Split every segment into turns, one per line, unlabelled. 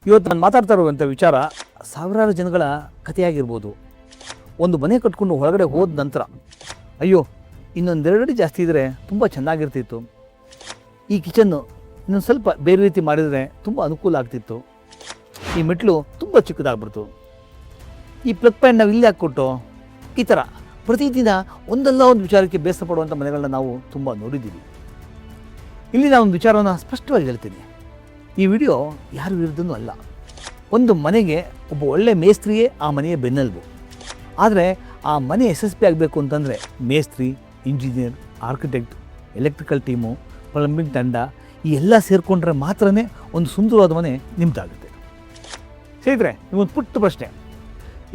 ಇವತ್ತು ನಾನು ಮಾತಾಡ್ತಾ ಇರುವಂಥ ವಿಚಾರ ಸಾವಿರಾರು ಜನಗಳ ಕಥೆಯಾಗಿರ್ಬೋದು. ಒಂದು ಮನೆ ಕಟ್ಕೊಂಡು ಹೊರಗಡೆ ಹೋದ ನಂತರ ಅಯ್ಯೋ ಇನ್ನೊಂದೆರಡು ಅಡಿ ಜಾಸ್ತಿ ಇದ್ದರೆ ತುಂಬ ಚೆನ್ನಾಗಿರ್ತಿತ್ತು, ಈ ಕಿಚನ್ನು ಇನ್ನೊಂದು ಸ್ವಲ್ಪ ಬೇರೆ ರೀತಿ ಮಾಡಿದರೆ ತುಂಬ ಅನುಕೂಲ ಆಗ್ತಿತ್ತು, ಈ ಮೆಟ್ಲು ತುಂಬ ಚಿಕ್ಕದಾಗ್ಬಿಡ್ತು, ಈ ಪ್ಲಗ್ ಪಾಯಿಂಟ್ ನಾವು ಇಲ್ಲಿ ಹಾಕ್ಕೊಟ್ಟು, ಈ ಥರ ಪ್ರತಿದಿನ ಒಂದಲ್ಲ ಒಂದು ವಿಚಾರಕ್ಕೆ ಬೇಸರ ಪಡುವಂಥ ಮನೆಗಳನ್ನ ನಾವು ತುಂಬ ನೋಡಿದ್ದೀವಿ. ಇಲ್ಲಿ ನಾನು ಒಂದು ವಿಚಾರವನ್ನು ಸ್ಪಷ್ಟವಾಗಿ ಹೇಳ್ತೀನಿ. ಈ ವಿಡಿಯೋ ಯಾರ ವಿರುದ್ಧನೂ ಅಲ್ಲ. ಒಂದು ಮನೆಗೆ ಒಬ್ಬ ಒಳ್ಳೆ ಮೇಸ್ತ್ರಿಯೇ ಆ ಮನೆಯ ಬೆನ್ನೆಲುಬು. ಆದರೆ ಆ ಮನೆ ಯಶಸ್ವಿ ಆಗಬೇಕು ಅಂತಂದರೆ ಮೇಸ್ತ್ರಿ, engineer, architect, electrical team, plumbing ತಂಡ ಈ ಎಲ್ಲ ಸೇರಿಕೊಂಡ್ರೆ ಮಾತ್ರನೇ ಒಂದು ಸುಂದರವಾದ ಮನೆ ನಿಮ್ದಾಗುತ್ತೆ. ಸ್ನೇಹಿತರೆ, ನಿಮ್ಮೊಂದು ಪುಟ್ಟ ಪ್ರಶ್ನೆ.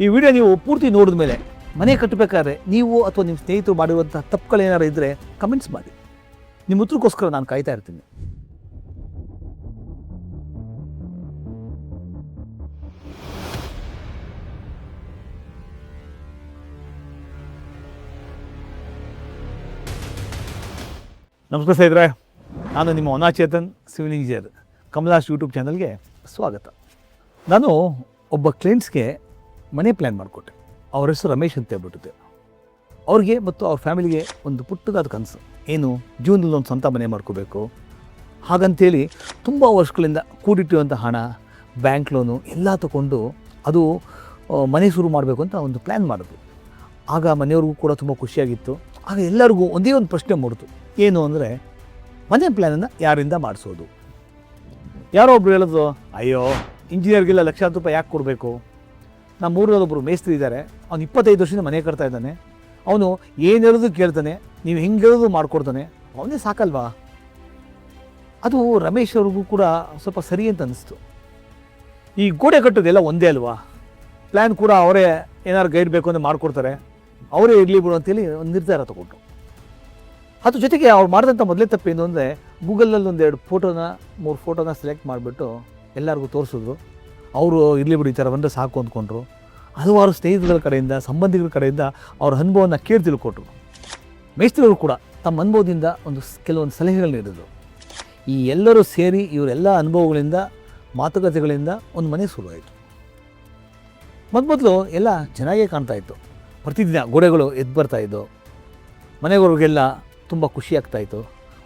ಈ ವಿಡಿಯೋ ನೀವು ಪೂರ್ತಿ ನೋಡಿದ ಮೇಲೆ ಮನೆ ಕಟ್ಟಬೇಕಾದ್ರೆ ನೀವು ಅಥವಾ ನಿಮ್ಮ ಸ್ನೇಹಿತರು ಮಾಡಿರುವಂಥ ತಪ್ಪುಗಳೇನಾರು ಇದ್ದರೆ ಕಮೆಂಟ್ಸ್ ಮಾಡಿ. ನಿಮ್ಮ ಉತ್ತರಕ್ಕೋಸ್ಕರ ನಾನು ಕಾಯ್ತಾ ಇರ್ತೀನಿ. ನಮಸ್ಕಾರ ಸ್ನೇಹಿತರೆ, ನಾನು ನಿಮ್ಮ ಅನಾಚೇತನ್ ಸಿವಿಲ್ ಇಂಜಿನಿಯರ್. ಕಮಲಾಶ್ ಯೂಟ್ಯೂಬ್ ಚಾನಲ್ಗೆ ಸ್ವಾಗತ. ನಾನು ಒಬ್ಬ ಕ್ಲೈಂಟ್ಸ್ಗೆ ಮನೆ ಪ್ಲ್ಯಾನ್ ಮಾಡಿಕೊಟ್ಟೆ. ಅವ್ರ ಹೆಸರು ರಮೇಶ್ ಅಂತ ಹೇಳ್ಬಿಟ್ಟಿದ್ದೆ. ಅವ್ರಿಗೆ ಮತ್ತು ಅವ್ರ ಫ್ಯಾಮಿಲಿಗೆ ಒಂದು ಪುಟ್ಟದಾದ ಕನಸು, ಏನು ಜೀವನದಲ್ಲಿ ಒಂದು ಸ್ವಂತ ಮನೆ ಮಾಡ್ಕೋಬೇಕು. ಹಾಗಂತೇಳಿ ತುಂಬ ವರ್ಷಗಳಿಂದ ಕೂಡಿಟ್ಟಿರುವಂಥ ಹಣ, ಬ್ಯಾಂಕ್ ಲೋನು ಎಲ್ಲ ತಗೊಂಡು ಅದು ಮನೆ ಶುರು ಮಾಡಬೇಕು ಅಂತ ಒಂದು ಪ್ಲ್ಯಾನ್ ಮಾಡಿದ್ರು. ಆಗ ಮನೆಯವ್ರಿಗೂ ಕೂಡ ತುಂಬ ಖುಷಿಯಾಗಿತ್ತು. ಆಗ ಎಲ್ಲರಿಗೂ ಒಂದೇ ಒಂದು ಪ್ರಶ್ನೆ ಮೂಡಿತು, ಏನು ಅಂದರೆ ಮನೆ ಪ್ಲ್ಯಾನನ್ನು ಯಾರಿಂದ ಮಾಡಿಸೋದು. ಯಾರೋ ಒಬ್ರು ಹೇಳಿದ್ರು, ಅಯ್ಯೋ ಇಂಜಿನಿಯರ್ಗೆಲ್ಲ ಲಕ್ಷಾಂತರ ರೂಪಾಯಿ ಯಾಕೆ ಕೊಡಬೇಕು, ನಮ್ಮ ಊರಲ್ಲೊಬ್ಬರು ಮೇಸ್ತ್ರಿ ಇದ್ದಾರೆ, ಅವ್ನು 25 ವರ್ಷದಿಂದ ಮನೆ ಕಟ್ತಾ ಇದ್ದಾನೆ, ಅವನು ಏನು ಹೇಳೋದು ಕೇಳ್ತಾನೆ, ನೀವು ಹೆಂಗೆ ಹೇಳೋದು ಮಾಡಿಕೊಡ್ತಾನೆ, ಅವನೇ ಸಾಕಲ್ವಾ. ಅದು ರಮೇಶ್ ಅವ್ರಿಗೂ ಕೂಡ ಸ್ವಲ್ಪ ಸರಿ ಅಂತ ಅನ್ನಿಸ್ತು. ಈ ಗೋಡೆ ಕಟ್ಟೋದೆಲ್ಲ ಒಂದೇ ಅಲ್ವಾ, ಪ್ಲ್ಯಾನ್ ಕೂಡ ಅವರೇ ಏನಾದ್ರು ಗೈಡ್ ಬೇಕು ಅಂದರೆ ಮಾಡಿಕೊಡ್ತಾರೆ, ಅವರೇ ಇರಲಿ ಬಿಡು ಅಂತೇಳಿ ಒಂದು ನಿರ್ಧಾರ ತಗೊಂಡ್ರು. ಅದ್ರ ಜೊತೆಗೆ ಅವ್ರು ಮಾಡಿದಂಥ ಮೊದಲೇ ತಪ್ಪೇನು ಅಂದರೆ ಗೂಗಲಲ್ಲಿ 3 ಫೋಟೋನ ಸೆಲೆಕ್ಟ್ ಮಾಡಿಬಿಟ್ಟು ಎಲ್ಲರಿಗೂ ತೋರಿಸಿದ್ರು. ಅವರು ಇರಲಿ ಬಿಡು ಈ ಥರ ಬಂದರೆ ಸಾಕು ಅಂದ್ಕೊಂಡ್ರು. ಹಲವಾರು ಸ್ನೇಹಿತಗಳ ಕಡೆಯಿಂದ, ಸಂಬಂಧಿಗಳ ಕಡೆಯಿಂದ ಅವ್ರ ಅನುಭವನ ಕೇಳಿ ತಿಳ್ಕೊಟ್ರು. ಮೇಸ್ತ್ರಿಯವರು ಕೂಡ ತಮ್ಮ ಅನುಭವದಿಂದ ಕೆಲವೊಂದು ಸಲಹೆಗಳು ನೀಡಿದ್ರು. ಈ ಎಲ್ಲರೂ ಸೇರಿ ಇವರೆಲ್ಲ ಅನುಭವಗಳಿಂದ, ಮಾತುಕತೆಗಳಿಂದ ಒಂದು ಮನೆ ಶುರುವಾಯಿತು. ಮೊದಲು ಎಲ್ಲ ಚೆನ್ನಾಗೇ ಕಾಣ್ತಾ ಇತ್ತು. ಪ್ರತಿದಿನ ಗೋಡೆಗಳು ಎದ್ದು ಬರ್ತಾಯಿದ್ದು, ಮನೆಯವ್ರಿಗೆಲ್ಲ ತುಂಬ ಖುಷಿ ಆಗ್ತಾಯಿತ್ತು.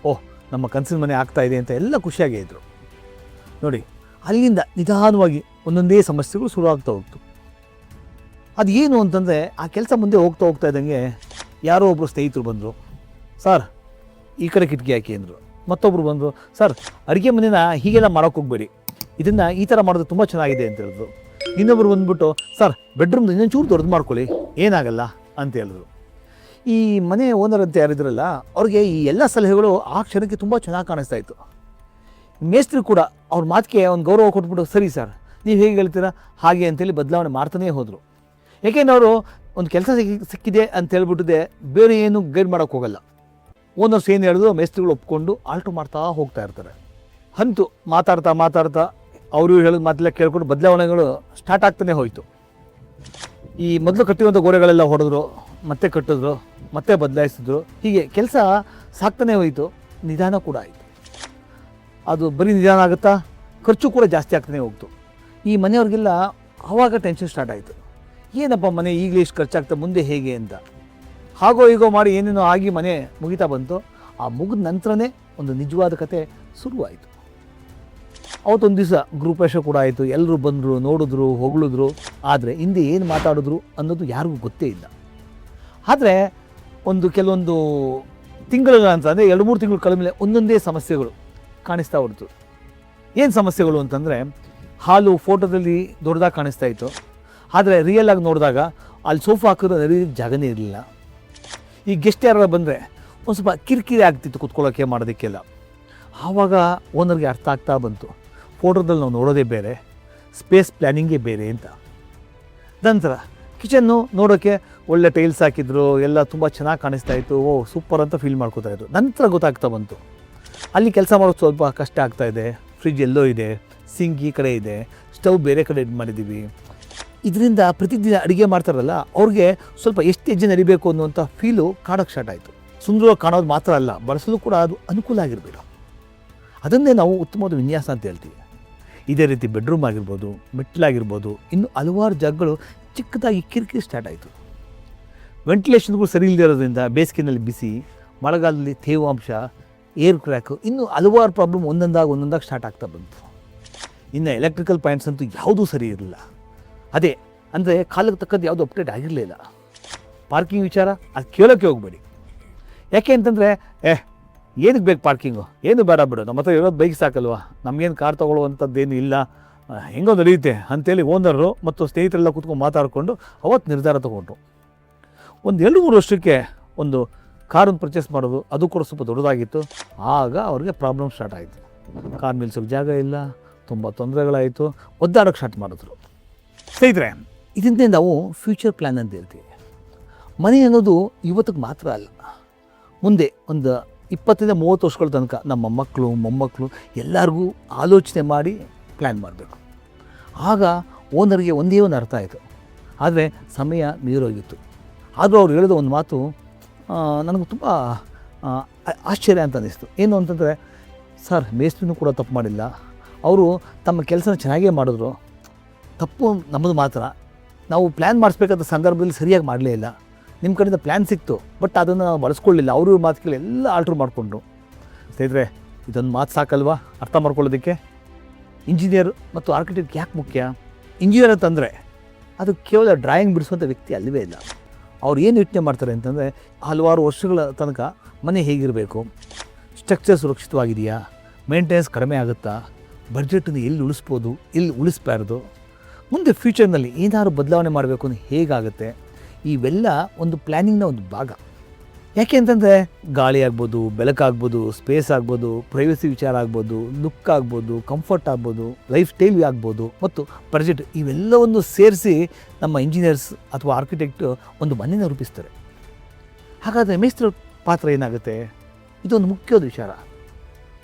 ಓಹ್, ನಮ್ಮ ಕನಸಿನ ಮನೆ ಆಗ್ತಾಯಿದೆ ಅಂತ ಎಲ್ಲ ಖುಷಿಯಾಗೇ ಇದ್ದರು. ನೋಡಿ, ಅಲ್ಲಿಂದ ನಿಧಾನವಾಗಿ ಒಂದೊಂದೇ ಸಮಸ್ಯೆಗಳು ಶುರು ಆಗ್ತಾ ಹೋಗ್ತು. ಅದು ಏನು ಅಂತಂದರೆ, ಆ ಕೆಲಸ ಮುಂದೆ ಹೋಗ್ತಾ ಇದ್ದಂಗೆ ಯಾರೋ ಒಬ್ಬರು ಸ್ನೇಹಿತರು ಬಂದರು. ಸರ್, ಈ ಕಡೆ ಕಿಟಕಿ ಹಾಕಿ ಅಂದರು. ಮತ್ತೊಬ್ಬರು ಬಂದರು, ಸರ್ ಅಡುಗೆ ಮನೆನ ಹೀಗೆಲ್ಲ ಮಾಡೋಕ್ಕೆ ಹೋಗಬೇಡಿ, ಇದನ್ನು ಈ ಥರ ಮಾಡೋದು ತುಂಬ ಚೆನ್ನಾಗಿದೆ ಅಂತ ಹೇಳಿದ್ರು. ಇನ್ನೊಬ್ಬರು ಬಂದುಬಿಟ್ಟು, ಸರ್ ಬೆಡ್ರೂಮ್ದು ಇನ್ನೊಂದು ಚೂರು ದೊಡ್ಡದು ಮಾಡ್ಕೊಳ್ಳಿ, ಏನಾಗಲ್ಲ ಅಂತ ಹೇಳಿದ್ರು. ಈ ಮನೆ ಓನರ್ ಅಂತ ಯಾರಿದ್ರಲ್ಲ, ಅವ್ರಿಗೆ ಈ ಎಲ್ಲ ಸಲಹೆಗಳು ಆ ಕ್ಷಣಕ್ಕೆ ತುಂಬ ಚೆನ್ನಾಗಿ ಕಾಣಿಸ್ತಾ ಇತ್ತು. ಮೇಸ್ತ್ರಿ ಕೂಡ ಅವ್ರ ಮಾತಿಗೆ ಒಂದು ಗೌರವ ಕೊಟ್ಬಿಟ್ಟು, ಸರಿ ಸರ್ ನೀವು ಹೇಗೆ ಹೇಳ್ತೀರಾ ಹಾಗೆ ಅಂತೇಳಿ ಬದಲಾವಣೆ ಮಾಡ್ತಾನೇ ಹೋದರು. ಏಕೆಂದ್ರೆ ಅವರು ಒಂದು ಕೆಲಸ ಸಿಕ್ಕಿದೆ ಅಂತ ಹೇಳ್ಬಿಟ್ಟಿದೆ, ಬೇರೆ ಏನು ಗೈಡ್ ಮಾಡೋಕ್ಕೆ ಹೋಗಲ್ಲ. ಓನರ್ಸ್ ಏನು ಹೇಳಿದ್ರು ಮೇಸ್ತ್ರಿಗಳು ಒಪ್ಕೊಂಡು ಆಲ್ಟರ್ ಮಾಡ್ತಾ ಹೋಗ್ತಾ ಇರ್ತಾರೆ. ಅಂತೂ ಮಾತಾಡ್ತಾ ಅವರು ಹೇಳಿದ ಮಾತೆಲ್ಲ ಕೇಳ್ಕೊಂಡು ಬದಲಾವಣೆಗಳು ಸ್ಟಾರ್ಟ್ ಆಗ್ತಾನೆ ಹೋಯಿತು. ಈ ಮೊದಲು ಕಟ್ಟಿರುವಂಥ ಗೋಡೆಗಳೆಲ್ಲ ಹೊಡೆದ್ರು, ಮತ್ತೆ ಕಟ್ಟಿದ್ರು, ಮತ್ತೆ ಬದಲಾಯಿಸಿದ್ರು. ಹೀಗೆ ಕೆಲಸ ಸಾಕ್ತಾನೆ ಹೋಯಿತು. ನಿಧಾನ ಕೂಡ ಆಯಿತು. ಅದು ಬರೀ ನಿಧಾನ ಆಗುತ್ತಾ, ಖರ್ಚು ಕೂಡ ಜಾಸ್ತಿ ಆಗ್ತಾನೆ ಹೋಗ್ತು. ಈ ಮನೆಯವ್ರಿಗೆಲ್ಲ ಆವಾಗ ಟೆನ್ಷನ್ ಸ್ಟಾರ್ಟ್ ಆಯಿತು. ಏನಪ್ಪ ಮನೆ ಈಗಲೇ ಇಷ್ಟು ಖರ್ಚಾಗ್ತಾ, ಮುಂದೆ ಹೇಗೆ ಅಂತ. ಹಾಗೋ ಹೀಗೋ ಮಾಡಿ ಏನೇನೋ ಆಗಿ ಮನೆ ಮುಗಿತಾ ಬಂತು. ಆ ಮುಗಿದ ನಂತರನೇ ಒಂದು ನಿಜವಾದ ಕತೆ ಶುರುವಾಯಿತು. ಅವತ್ತೊಂದು ದಿವಸ ಗ್ರೂಪೇಶ ಕೂಡ ಆಯಿತು. ಎಲ್ಲರೂ ಬಂದರು, ನೋಡಿದ್ರು, ಹೊಗಳಿದ್ರು. ಆದರೆ ಹಿಂದೆ ಏನು ಮಾತಾಡಿದ್ರು ಅನ್ನೋದು ಯಾರಿಗೂ ಗೊತ್ತೇ ಇಲ್ಲ. ಆದರೆ ಕೆಲವೊಂದು ತಿಂಗಳ ಅಂತಂದರೆ 2-3 ತಿಂಗಳು ಕಳೆದ ಮೇಲೆ ಒಂದೊಂದೇ ಸಮಸ್ಯೆಗಳು ಕಾಣಿಸ್ತಾ ಹೊರತು. ಏನು ಸಮಸ್ಯೆಗಳು ಅಂತಂದರೆ, ಹಾಲು ಫೋಟೋದಲ್ಲಿ ದೊಡ್ಡದಾಗಿ ಕಾಣಿಸ್ತಾ ಇತ್ತು, ಆದರೆ ರಿಯಲ್ ಆಗಿ ನೋಡಿದಾಗ ಅಲ್ಲಿ ಸೋಫಾ ಹಾಕಿದ್ರೆ ನಡೀಲಿಕ್ಕೆ ಜಾಗನೇ ಇರಲಿಲ್ಲ. ಈ ಗೆಸ್ಟ್ ಯಾರು ಬಂದರೆ ಒಂದು ಸ್ವಲ್ಪ ಕಿರಿಕಿರಿ ಆಗ್ತಿತ್ತು ಕೂತ್ಕೊಳ್ಳೋಕ್ಕೆ, ಮಾಡೋದಕ್ಕೆಲ್ಲ. ಆವಾಗ ಓನರ್ಗೆ ಅರ್ಥ ಆಗ್ತಾ ಬಂತು, ಫೋಟೋದಲ್ಲಿ ನಾವು ನೋಡೋದೇ ಬೇರೆ, ಸ್ಪೇಸ್ ಪ್ಲ್ಯಾನಿಂಗೇ ಬೇರೆ ಅಂತ. ನಂತರ ಕಿಚನ್ನು ನೋಡೋಕ್ಕೆ ಒಳ್ಳೆ ಟೈಲ್ಸ್ ಹಾಕಿದ್ರು, ಎಲ್ಲ ತುಂಬ ಚೆನ್ನಾಗಿ ಕಾಣಿಸ್ತಾ ಇತ್ತು. ಓ ಸೂಪರ್ ಅಂತ ಫೀಲ್ ಮಾಡ್ಕೋತಾ ಇದ್ರು. ನಂತರ ಗೊತ್ತಾಗ್ತಾ ಬಂತು, ಅಲ್ಲಿ ಕೆಲಸ ಮಾಡೋದು ಸ್ವಲ್ಪ ಕಷ್ಟ ಆಗ್ತಾಯಿದೆ. ಫ್ರಿಜ್ ಎಲ್ಲೋ ಇದೆ, ಸಿಂಕ್ ಈ ಕಡೆ ಇದೆ, ಸ್ಟವ್ ಬೇರೆ ಕಡೆ ಇದು ಮಾಡಿದ್ದೀವಿ. ಇದರಿಂದ ಪ್ರತಿದಿನ ಅಡುಗೆ ಮಾಡ್ತಾರಲ್ಲ, ಅವ್ರಿಗೆ ಸ್ವಲ್ಪ ಎಷ್ಟು ಹೆಜ್ಜೆ ನಡಿಬೇಕು ಅನ್ನುವಂಥ ಫೀಲು ಕಾಡೋಕ್ಕೆ ಸ್ಟಾರ್ಟ್ ಆಯಿತು. ಸುಂದರವಾಗಿ ಕಾಣೋದು ಮಾತ್ರ ಅಲ್ಲ, ಬಳಸಲು ಕೂಡ ಅದು ಅನುಕೂಲ ಆಗಿರಬೇಕು. ಅದನ್ನೇ ನಾವು ಉತ್ತಮವಾದ ವಿನ್ಯಾಸ ಅಂತ ಹೇಳ್ತೀವಿ. ಇದೇ ರೀತಿ ಬೆಡ್ರೂಮ್ ಆಗಿರ್ಬೋದು, ಮೆಟ್ಲಾಗಿರ್ಬೋದು, ಇನ್ನು ಹಲವಾರು ಜಾಗಗಳು ಚಿಕ್ಕದಾಗಿ ಕಿರಿಕಿರಿ ಸ್ಟಾರ್ಟ್ ಆಯಿತು. ವೆಂಟಿಲೇಷನ್ಗಳು ಸರಿ ಇಲ್ಲದೆ ಇರೋದ್ರಿಂದ ಬೇಸಿಗೆಯಲ್ಲಿ ಬಿಸಿ, ಮಳೆಗಾಲದಲ್ಲಿ ತೇವಾಂಶ, ಏರ್ ಕ್ರ್ಯಾಕು, ಇನ್ನೂ ಹಲವಾರು ಪ್ರಾಬ್ಲಮ್ ಒಂದೊಂದಾಗಿ ಸ್ಟಾರ್ಟ್ ಆಗ್ತಾ ಬಂತು. ಇನ್ನು ಎಲೆಕ್ಟ್ರಿಕಲ್ ಪಾಯಿಂಟ್ಸ್ ಅಂತೂ ಯಾವುದೂ ಸರಿ ಇರಲಿಲ್ಲ. ಅದೇ ಅಂದರೆ ಕಾಲಕ್ಕೆ ತಕ್ಕದ್ದು ಯಾವುದೂ ಅಪ್ಡೇಟ್ ಆಗಿರಲಿಲ್ಲ. ಪಾರ್ಕಿಂಗ್ ವಿಚಾರ ಅದು ಕೇಳೋಕ್ಕೆ ಹೋಗಬೇಡಿ. ಯಾಕೆ ಅಂತಂದರೆ ಏನಕ್ಕೆ ಬೇಕು ಪಾರ್ಕಿಂಗು, ಏನು ಬೇಡ ಬಿಡು, ನಮ್ಮ ಹತ್ರ ಇರೋದು ಬೈಕ್ ಸಾಕಲ್ವ, ನಮಗೇನು ಕಾರ್ ತೊಗೊಳ್ಳುವಂಥದ್ದೇನು ಇಲ್ಲ, ಹೆಂಗೋ ನಡೆಯುತ್ತೆ ಅಂತೇಳಿ ಓನರು ಮತ್ತು ಸ್ನೇಹಿತರೆಲ್ಲ ಕೂತ್ಕೊಂಡು ಮಾತಾಡಿಕೊಂಡು ಅವತ್ತು ನಿರ್ಧಾರ ತೊಗೊಂಡ್ರು. ಒಂದು 2-3 ವರ್ಷಕ್ಕೆ ಒಂದು ಕಾರನ್ನು ಪರ್ಚೇಸ್ ಮಾಡೋದು, ಅದು ಕೂಡ ಸ್ವಲ್ಪ ದೊಡ್ಡದಾಗಿತ್ತು. ಆಗ ಅವ್ರಿಗೆ ಪ್ರಾಬ್ಲಮ್ ಸ್ಟಾರ್ಟ್ ಆಯಿತು. ಕಾರ್ ನಿಲ್ಸೋಕ್ಕೆ ಜಾಗ ಇಲ್ಲ, ತುಂಬ ತೊಂದರೆಗಳಾಯಿತು, ಒದ್ದಾಡೋಕ್ಕೆ ಸ್ಟಾರ್ಟ್ ಮಾಡಿದ್ರು. ಸ್ನೇಹಿತರೆ, ಇದರಿಂದ ನಾವು ಫ್ಯೂಚರ್ ಪ್ಲ್ಯಾನ್ ಅಂತ ಹೇಳ್ತೀವಿ. ಮನೆ ಅನ್ನೋದು ಇವತ್ತಿಗೆ ಮಾತ್ರ ಅಲ್ಲ, ಮುಂದೆ ಒಂದು 20-30 ವರ್ಷಗಳ ತನಕ ನಮ್ಮ ಮಕ್ಕಳು ಮೊಮ್ಮಕ್ಕಳು ಎಲ್ಲರಿಗೂ ಆಲೋಚನೆ ಮಾಡಿ ಪ್ಲ್ಯಾನ್ ಮಾಡಬೇಕು. ಆಗ ಓನರ್ಗೆ ಒಂದೇ ಒಂದು ಅರ್ಥ ಆಯಿತು. ಆದರೆ ಸಮಯ ಮೀರೋಗಿತ್ತು. ಆದರೂ ಅವ್ರು ಹೇಳಿದ ಒಂದು ಮಾತು ನನಗೆ ತುಂಬ ಆಶ್ಚರ್ಯ ಅಂತ ಅನ್ನಿಸ್ತು. ಏನು ಅಂತಂದರೆ, ಸರ್ ಮೇಸ್ತ್ರಿನೂ ಕೂಡ ತಪ್ಪು ಮಾಡಿಲ್ಲ, ಅವರು ತಮ್ಮ ಕೆಲಸನ ಚೆನ್ನಾಗೇ ಮಾಡಿದ್ರು, ತಪ್ಪು ನಮ್ಮದು ಮಾತ್ರ, ನಾವು ಪ್ಲ್ಯಾನ್ ಮಾಡಿಸ್ಬೇಕಾದ ಸಂದರ್ಭದಲ್ಲಿ ಸರಿಯಾಗಿ ಮಾಡಲೇ ಇಲ್ಲ. ನಿಮ್ಮ ಕಡೆಯಿಂದ ಪ್ಲ್ಯಾನ್ ಸಿಕ್ತು, ಬಟ್ ಅದನ್ನು ನಾವು ಬಳಸ್ಕೊಳ್ಳಿಲ್ಲ, ಅವರು ಮಾತುಗಳು ಎಲ್ಲ ಆಲ್ಟ್ರ್ ಮಾಡಿಕೊಂಡ್ರು. ಸ್ನೇಹಿತರೆ, ಇದೊಂದು ಮಾತು ಸಾಕಲ್ವಾ ಅರ್ಥ ಮಾಡ್ಕೊಳ್ಳೋದಕ್ಕೆ? ಇಂಜಿನಿಯರ್ ಮತ್ತು ಆರ್ಕಿಟೆಕ್ಟ್ ಯಾಕೆ ಮುಖ್ಯ? ಇಂಜಿನಿಯರ್ ಅಂತಂದರೆ ಅದು ಕೇವಲ ಡ್ರಾಯಿಂಗ್ ಬಿಡಿಸುವಂಥ ವ್ಯಕ್ತಿ ಅಲ್ಲವೇ ಇಲ್ಲ. ಅವ್ರು ಏನು ಯೋಚನೆ ಮಾಡ್ತಾರೆ ಅಂತಂದರೆ, ಹಲವಾರು ವರ್ಷಗಳ ತನಕ ಮನೆ ಹೇಗಿರಬೇಕು, ಸ್ಟ್ರಕ್ಚರ್ ಸುರಕ್ಷಿತವಾಗಿದೆಯಾ, ಮೇಂಟೆನೆನ್ಸ್ ಕಡಿಮೆ ಆಗುತ್ತಾ, ಬಡ್ಜೆಟನ್ನು ಎಲ್ಲಿ ಉಳಿಸ್ಬೋದು, ಎಲ್ಲಿ ಉಳಿಸ್ಬಾರ್ದು, ಮುಂದೆ ಫ್ಯೂಚರ್ನಲ್ಲಿ ಏನಾದ್ರು ಬದಲಾವಣೆ ಮಾಡಬೇಕು ಅಂದರೆ ಹೇಗಾಗುತ್ತೆ, ಇವೆಲ್ಲ ಒಂದು ಪ್ಲ್ಯಾನಿಂಗ್ನ ಒಂದು ಭಾಗ. ಯಾಕೆ ಅಂತಂದರೆ ಗಾಳಿ ಆಗ್ಬೋದು, ಬೆಳಕಾಗ್ಬೋದು, ಸ್ಪೇಸ್ ಆಗ್ಬೋದು, ಪ್ರೈವಸಿ ವಿಚಾರ ಆಗ್ಬೋದು, ಲುಕ್ ಆಗ್ಬೋದು, ಕಂಫರ್ಟ್ ಆಗ್ಬೋದು, ಲೈಫ್ ಸ್ಟೈಲ್ ಆಗ್ಬೋದು ಮತ್ತು ಬಜೆಟ್, ಇವೆಲ್ಲವನ್ನು ಸೇರಿಸಿ ನಮ್ಮ ಇಂಜಿನಿಯರ್ಸ್ ಅಥವಾ ಆರ್ಕಿಟೆಕ್ಟ್ ಒಂದು ಮನೆಯನ್ನು ರೂಪಿಸ್ತಾರೆ. ಹಾಗಾದರೆ ಮೇಸ್ತ್ರಿ ಪಾತ್ರ ಏನಾಗುತ್ತೆ? ಇದೊಂದು ಮುಖ್ಯವಾದ ವಿಚಾರ.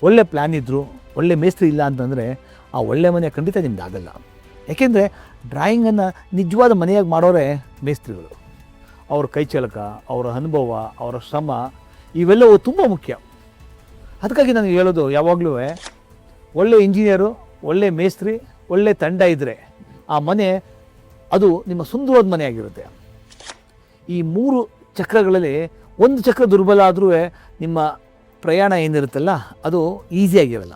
ಒಳ್ಳೆ ಪ್ಲ್ಯಾನ್ ಇದ್ದರೂ ಒಳ್ಳೆ ಮೇಸ್ತ್ರಿ ಇಲ್ಲ ಅಂತಂದರೆ ಆ ಒಳ್ಳೆ ಮನೆ ಖಂಡಿತ ನಿಮ್ದು ಆಗಲ್ಲ. ಯಾಕೆಂದರೆ ಡ್ರಾಯಿಂಗನ್ನು ನಿಜವಾದ ಮನೆಯಾಗಿ ಮಾಡೋರೇ ಮೇಸ್ತ್ರಿಗಳು. ಅವ್ರ ಕೈಚಳಕ, ಅವರ ಅನುಭವ, ಅವರ ಶ್ರಮ, ಇವೆಲ್ಲವೂ ತುಂಬ ಮುಖ್ಯ. ಅದಕ್ಕಾಗಿ ನಾನು ಹೇಳೋದು ಯಾವಾಗಲೂ, ಒಳ್ಳೆ ಇಂಜಿನಿಯರು, ಒಳ್ಳೆ ಮೇಸ್ತ್ರಿ, ಒಳ್ಳೆ ತಂಡ ಇದ್ದರೆ ಆ ಮನೆ ಅದು ನಿಮ್ಮ ಸುಂದರವಾದ ಮನೆ ಆಗಿರುತ್ತೆ. ಈ 3 ಚಕ್ರಗಳಲ್ಲಿ ಒಂದು ಚಕ್ರ ದುರ್ಬಲ ಆದರೂ ನಿಮ್ಮ ಪ್ರಯಾಣ ಏನಿರುತ್ತಲ್ಲ ಅದು ಈಸಿಯಾಗಿರಲ್ಲ.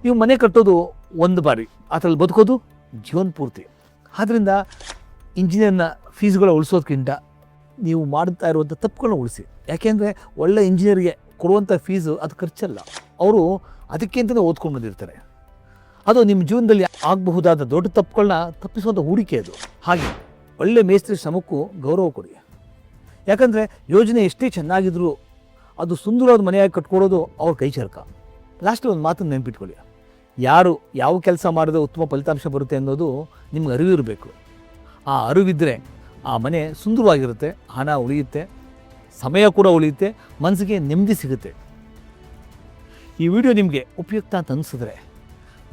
ನೀವು ಮನೆ ಕಟ್ಟೋದು ಒಂದು ಬಾರಿ, ಅದರಲ್ಲಿ ಬದುಕೋದು ಜೀವನ ಪೂರ್ತಿ. ಆದ್ದರಿಂದ ಇಂಜಿನಿಯರ್ನ ಫೀಸ್ಗಳ ಉಳಿಸೋದಕ್ಕಿಂತ ನೀವು ಮಾಡ್ತಾ ಇರುವಂಥ ತಪ್ಪುಗಳನ್ನ ಉಳಿಸಿ. ಯಾಕೆಂದರೆ ಒಳ್ಳೆ ಇಂಜಿನಿಯರ್ಗೆ ಕೊಡುವಂಥ ಫೀಸು ಅದು ಖರ್ಚಲ್ಲ, ಅವರು ಅದಕ್ಕೆ ಅಂತಲೇ ಓದ್ಕೊಂಡು ಬಂದಿರ್ತಾರೆ. ಅದು ನಿಮ್ಮ ಜೀವನದಲ್ಲಿ ಆಗಬಹುದಾದ ದೊಡ್ಡ ತಪ್ಪುಗಳನ್ನ ತಪ್ಪಿಸುವಂಥ ಹೂಡಿಕೆ ಅದು. ಹಾಗೆ ಒಳ್ಳೆ ಮೇಸ್ತ್ರಿ ಶ್ರಮಕ್ಕೂ ಗೌರವ ಕೊಡಿ. ಯಾಕಂದರೆ ಯೋಜನೆ ಎಷ್ಟೇ ಚೆನ್ನಾಗಿದ್ರೂ ಅದು ಸುಂದರವಾದ ಮನೆಯಾಗಿ ಕಟ್ಕೊಡೋದು ಅವ್ರ ಕೈಚಳಕ. ಲಾಸ್ಟ್ ಒಂದು ಮಾತನ್ನು ನೆನಪಿಟ್ಕೊಳ್ಳಿ, ಯಾರು ಯಾವ ಕೆಲಸ ಮಾಡಿದ್ರೆ ಉತ್ತಮ ಫಲಿತಾಂಶ ಬರುತ್ತೆ ಅನ್ನೋದು ನಿಮ್ಗೆ ಅರಿವಿರಬೇಕು. ಆ ಅರಿವಿದ್ದರೆ ಆ ಮನೆ ಸುಂದರವಾಗಿರುತ್ತೆ, ಹಣ ಉಳಿಯುತ್ತೆ, ಸಮಯ ಕೂಡ ಉಳಿಯುತ್ತೆ, ಮನಸ್ಸಿಗೆ ನೆಮ್ಮದಿ ಸಿಗುತ್ತೆ. ಈ ವಿಡಿಯೋ ನಿಮಗೆ ಉಪಯುಕ್ತ ಅಂತ ಅನಿಸಿದ್ರೆ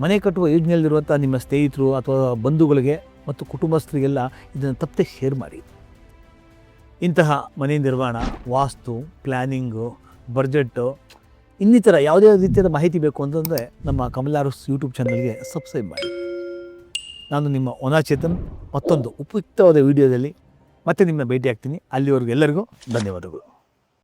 ಮನೆ ಕಟ್ಟುವ ಯೋಜನೆಯಲ್ಲಿರುವಂಥ ನಿಮ್ಮ ಸ್ನೇಹಿತರು ಅಥವಾ ಬಂಧುಗಳಿಗೆ ಮತ್ತು ಕುಟುಂಬಸ್ಥರಿಗೆಲ್ಲ ಇದನ್ನು ತಪ್ಪದೆ ಶೇರ್ ಮಾಡಿ. ಇಂತಹ ಮನೆ ನಿರ್ಮಾಣ, ವಾಸ್ತು, ಪ್ಲ್ಯಾನಿಂಗು, ಬಡ್ಜೆಟ್ಟು, ಇನ್ನಿತರ ಯಾವುದೇ ರೀತಿಯಾದ ಮಾಹಿತಿ ಬೇಕು ಅಂತಂದರೆ ನಮ್ಮ ಕಮಲಾರಸ್ ಯೂಟ್ಯೂಬ್ ಚಾನಲ್ಗೆ ಸಬ್ಸ್ಕ್ರೈಬ್ ಮಾಡಿ. ನಾನು ನಿಮ್ಮ ಒನಾಚೇತನ್ ಮತ್ತೊಂದು ಉಪಯುಕ್ತವಾದ ವಿಡಿಯೋದಲ್ಲಿ ಮತ್ತೆ ನಿಮ್ಮನ್ನ ಭೇಟಿ ಆಗ್ತೀನಿ. ಅಲ್ಲಿವರೆಗೂ ಎಲ್ಲರಿಗೂ ಧನ್ಯವಾದಗಳು.